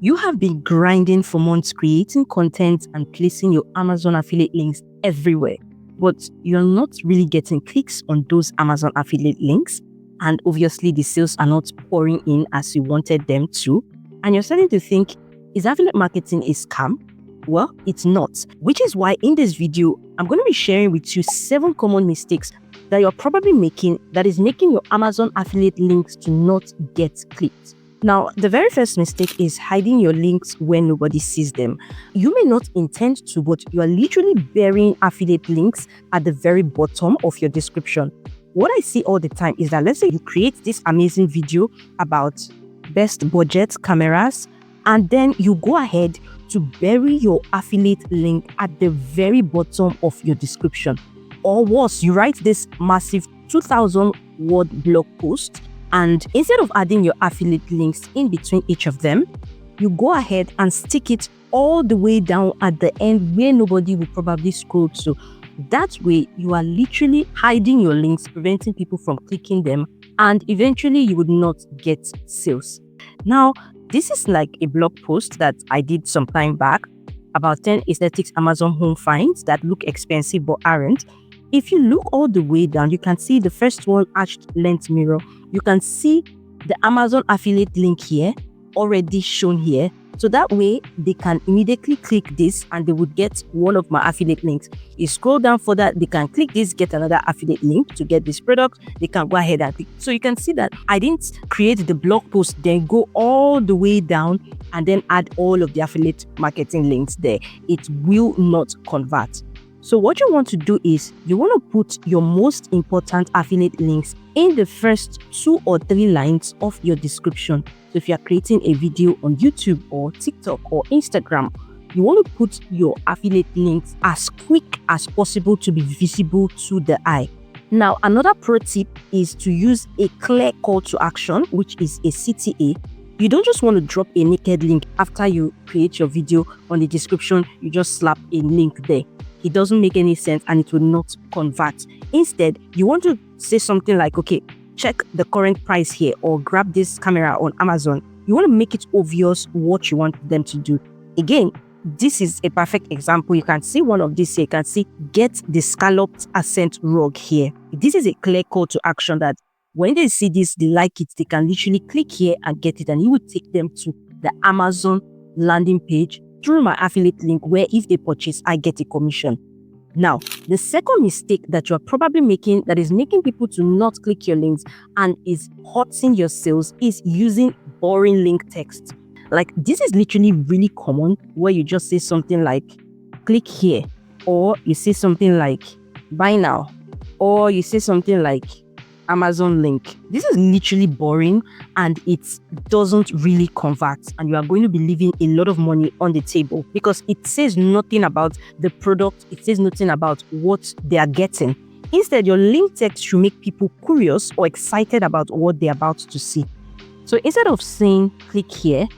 You have been grinding for months creating content and placing your Amazon affiliate links everywhere, but you're not really getting clicks on those Amazon affiliate links. And obviously the sales are not pouring in as you wanted them to. And you're starting to think, is affiliate marketing a scam? Well, it's not, which is why in this video, I'm going to be sharing with you 7 common mistakes that you're probably making that is making your Amazon affiliate links to not get clicked. Now, the very first mistake is hiding your links when nobody sees them. You may not intend to, but you are literally burying affiliate links at the very bottom of your description. What I see all the time is that let's say you create this amazing video about best budget cameras, and then you go ahead to bury your affiliate link at the very bottom of your description. Or worse, you write this massive 2,000 word blog post, and instead of adding your affiliate links in between each of them, you go ahead and stick it all the way down at the end where nobody will probably scroll to. That way, you are literally hiding your links, preventing people from clicking them, and eventually you would not get sales. Now, this is like a blog post that I did some time back about 10 aesthetics Amazon home finds that look expensive but aren't. If you look all the way down, you can see the first one, arched lens mirror. You can see the Amazon affiliate link here, already shown here. So that way, they can immediately click this and they would get one of my affiliate links. You scroll down further, they can click this, get another affiliate link to get this product. They can go ahead and click. So you can see that I didn't create the blog post, then go all the way down and then add all of the affiliate marketing links there. It will not convert. So what you want to do is you want to put your most important affiliate links in the first 2 or 3 lines of your description. So if you are creating a video on YouTube or TikTok or Instagram, you want to put your affiliate links as quick as possible to be visible to the eye. Now, another pro tip is to use a clear call to action, which is a CTA. You don't just want to drop a naked link after you create your video on the description, you just slap a link there. It doesn't make any sense and it will not convert. Instead, you want to say something like, okay, check the current price here or grab this camera on Amazon. You want to make it obvious what you want them to do. Again, this is a perfect example. You can see one of these here. You can see get the scalloped accent rug here. This is a clear call to action that when they see this, they like it, they can literally click here and get it, and it will take them to the Amazon landing page through my affiliate link where if they purchase, I get a commission. Now, the second mistake that you're probably making that is making people to not click your links and is hurting your sales is using boring link text. Like this is literally really common where you just say something like click here, or you say something like buy now, or you say something like Amazon link. This is literally boring and it doesn't really convert, and you are going to be leaving a lot of money on the table because it says nothing about the product, it says nothing about what they are getting. Instead, your link text should make people curious or excited about what they're about to see. So instead of saying click here,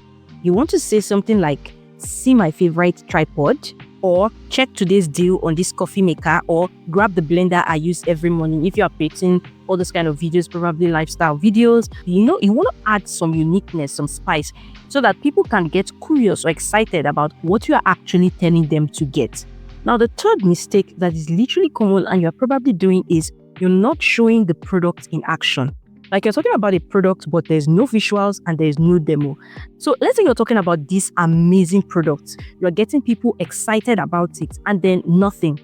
you want to say something like see my favorite tripod, or check today's deal on this coffee maker, or grab the blender I use every morning. If you are creating all those kind of videos, probably lifestyle videos, you want to add some uniqueness, some spice, so that people can get curious or excited about what you are actually telling them to get. Now, the third mistake that is literally common and you're probably doing is you're not showing the product in action. Like you're talking about a product, but there's no visuals and there's no demo. So let's say you're talking about this amazing product. You're getting people excited about it and then nothing.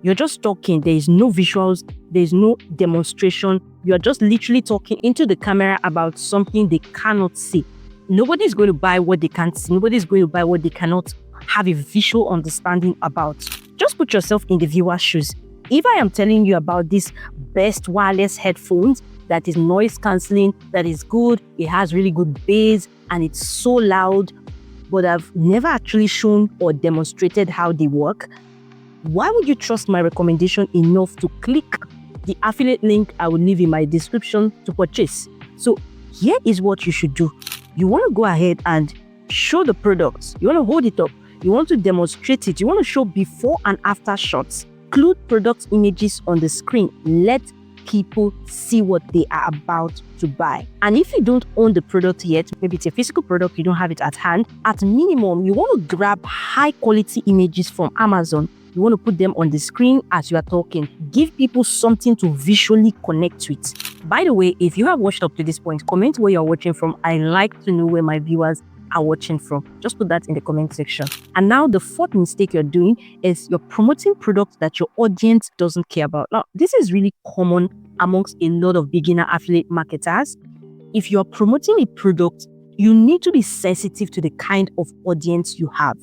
You're just talking. There is no visuals. There's no demonstration. You're just literally talking into the camera about something they cannot see. Nobody's going to buy what they can't see. Nobody's going to buy what they cannot have a visual understanding about. Just put yourself in the viewer's shoes. If I am telling you about this best wireless headphones that is noise cancelling, that is good, it has really good bass, and it's so loud, but I've never actually shown or demonstrated how they work, why would you trust my recommendation enough to click the affiliate link I will leave in my description to purchase? So here is what you should do. You want to go ahead and show the products. You want to hold it up. You want to demonstrate it. You want to show before and after shots. Include product images on the screen. Let people see what they are about to buy. And if you don't own the product yet, maybe it's a physical product, you don't have it at hand, at minimum, you want to grab high quality images from Amazon. You want to put them on the screen as you are talking. Give people something to visually connect with. By the way, if you have watched up to this point, comment where you're watching from. I like to know where my viewers are watching from. Just put that in the comment section. And now the fourth mistake you're doing is you're promoting products that your audience doesn't care about. Now, this is really common amongst a lot of beginner affiliate marketers. If you're promoting a product, you need to be sensitive to the kind of audience you have.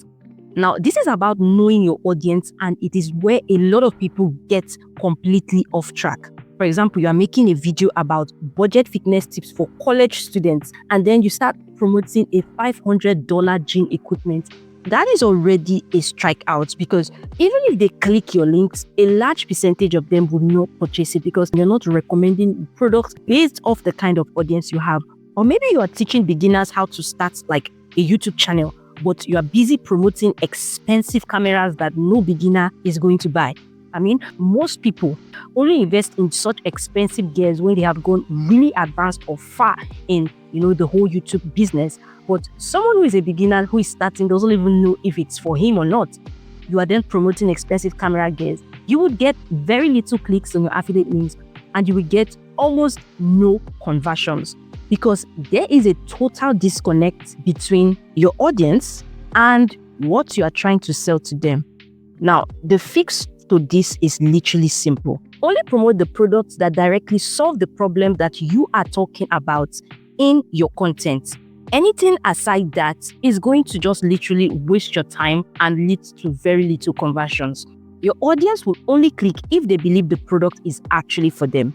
Now, this is about knowing your audience, and it is where a lot of people get completely off track. For example, you are making a video about budget fitness tips for college students, and then you start promoting a $500 gym equipment. That is already a strikeout, because even if they click your links, a large percentage of them will not purchase it because you're not recommending products based off the kind of audience you have. Or maybe you are teaching beginners how to start like a YouTube channel, but you are busy promoting expensive cameras that no beginner is going to buy. I mean, most people only invest in such expensive gears when they have gone really advanced or far in, the whole YouTube business. But someone who is a beginner who is starting doesn't even know if it's for him or not. You are then promoting expensive camera gears. You would get very little clicks on your affiliate links, and you will get almost no conversions, because there is a total disconnect between your audience and what you are trying to sell to them. Now, the fix to this is literally simple. Only promote the products that directly solve the problem that you are talking about in your content. Anything aside that is going to just literally waste your time and lead to very little conversions. Your audience will only click if they believe the product is actually for them.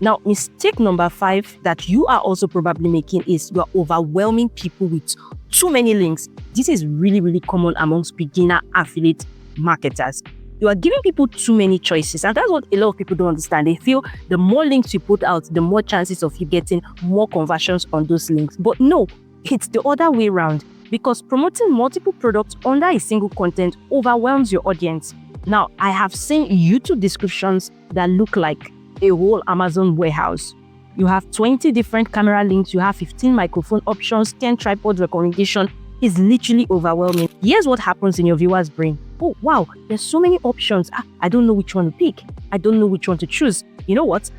Now, mistake number 5 that you are also probably making is you are overwhelming people with too many links. This is really, really common amongst beginner affiliate marketers. You are giving people too many choices, and that's what a lot of people don't understand. They feel the more links you put out, the more chances of you getting more conversions on those links. But no, it's the other way around, because promoting multiple products under a single content overwhelms your audience. Now, I have seen YouTube descriptions that look like a whole Amazon warehouse. You have 20 different camera links, you have 15 microphone options, 10 tripod recommendation. It's literally overwhelming. Here's what happens in your viewer's brain. Oh, wow, there's so many options. I don't know which one to pick. I don't know which one to choose. You know what?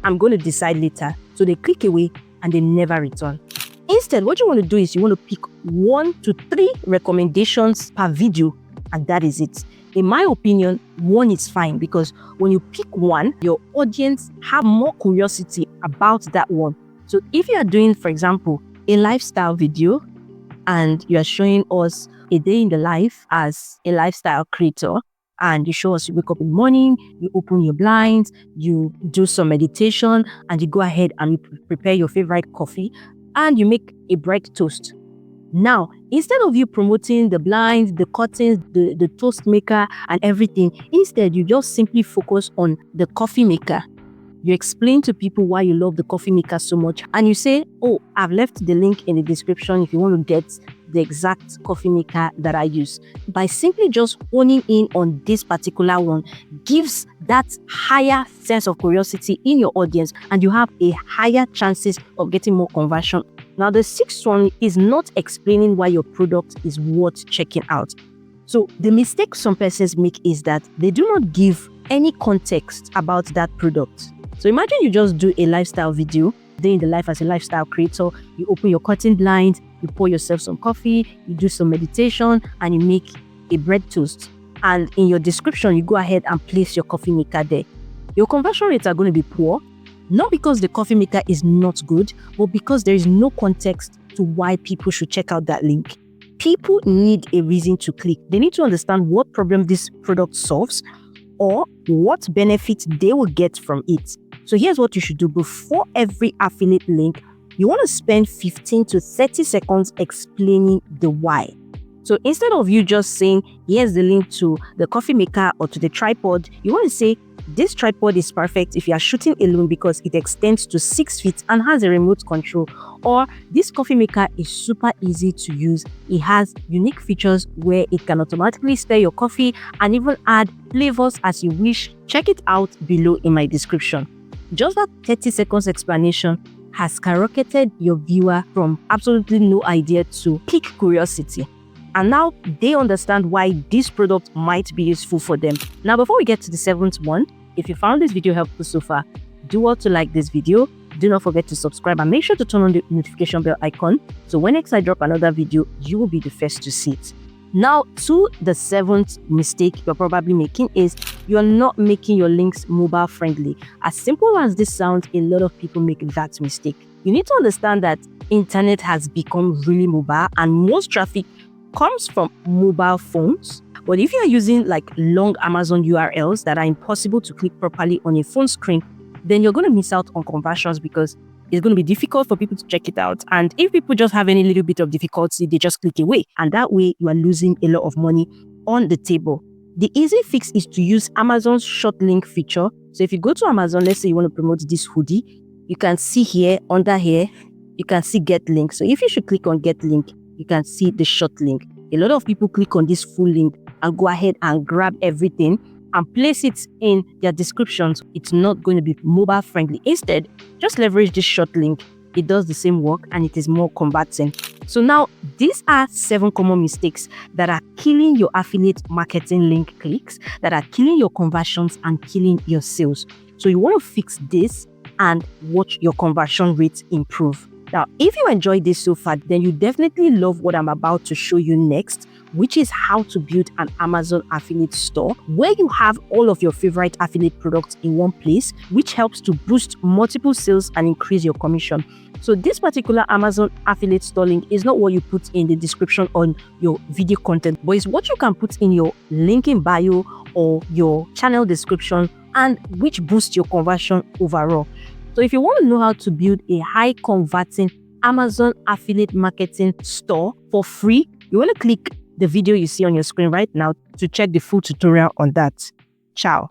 I'm going to decide later. So they click away and they never return. Instead, what you want to do is you want to pick 1 to 3 recommendations per video, and that is it. In my opinion, 1 is fine, because when you pick 1, your audience have more curiosity about that one. So if you are doing, for example, a lifestyle video and you are showing us a day in the life as a lifestyle creator, and you show us you wake up in the morning, you open your blinds, you do some meditation, and you go ahead and you prepare your favorite coffee, and you make a bread toast. Now, instead of you promoting the blinds, the curtains, the toast maker and everything, instead you just simply focus on the coffee maker. You explain to people why you love the coffee maker so much, and you say, oh, I've left the link in the description if you want to get the exact coffee maker that I use. By simply just honing in on this particular one gives that higher sense of curiosity in your audience, and you have a higher chances of getting more conversion. Now, the 6th one is not explaining why your product is worth checking out. So the mistake some persons make is that they do not give any context about that product. So imagine you just do a lifestyle video, day in the life as a lifestyle creator. You open your curtain blind, you pour yourself some coffee, you do some meditation, and you make a bread toast. And in your description, you go ahead and place your coffee maker there. Your conversion rates are going to be poor, not because the coffee maker is not good, but because there is no context to why people should check out that link. People need a reason to click. They need to understand what problem this product solves or what benefits they will get from it. So here's what you should do. Before every affiliate link, you want to spend 15 to 30 seconds explaining the why. So instead of you just saying, here's the link to the coffee maker or to the tripod, you want to say, this tripod is perfect if you are shooting alone because it extends to 6 feet and has a remote control. Or this coffee maker is super easy to use. It has unique features where it can automatically stir your coffee and even add flavors as you wish. Check it out below in my description. Just that 30 seconds explanation has skyrocketed your viewer from absolutely no idea to peak curiosity. And now they understand why this product might be useful for them. Now, before we get to the 7th one, if you found this video helpful so far, do well to like this video. Do not forget to subscribe and make sure to turn on the notification bell icon so when next I drop another video, you will be the first to see it. Now, to the 7th mistake you're probably making is you're not making your links mobile friendly. As simple as this sounds, a lot of people make that mistake. You need to understand that internet has become really mobile and most traffic comes from mobile phones. But if you are using like long Amazon URLs that are impossible to click properly on a phone screen, then you're going to miss out on conversions because it's going to be difficult for people to check it out. And if people just have any little bit of difficulty, they just click away. And that way you are losing a lot of money on the table. The easy fix is to use Amazon's short link feature. So if you go to Amazon, let's say you want to promote this hoodie, you can see here, under here, you can see get link. So if you should click on get link, you can see the short link. A lot of people click on this full link and go ahead and grab everything and place it in their descriptions. It's not going to be mobile friendly. Instead, just leverage this short link. It does the same work and it is more converting. So now, these are 7 common mistakes that are killing your affiliate marketing link clicks, that are killing your conversions and killing your sales. So you want to fix this and watch your conversion rates improve. Now, if you enjoyed this so far, then you definitely love what I'm about to show you next, which is how to build an Amazon affiliate store where you have all of your favorite affiliate products in one place, which helps to boost multiple sales and increase your commission. So this particular Amazon affiliate store link is not what you put in the description on your video content, but it's what you can put in your link in bio or your channel description, and which boosts your conversion overall. So if you want to know how to build a high converting Amazon affiliate marketing store for free, you want to click the video you see on your screen right now to check the full tutorial on that. Ciao.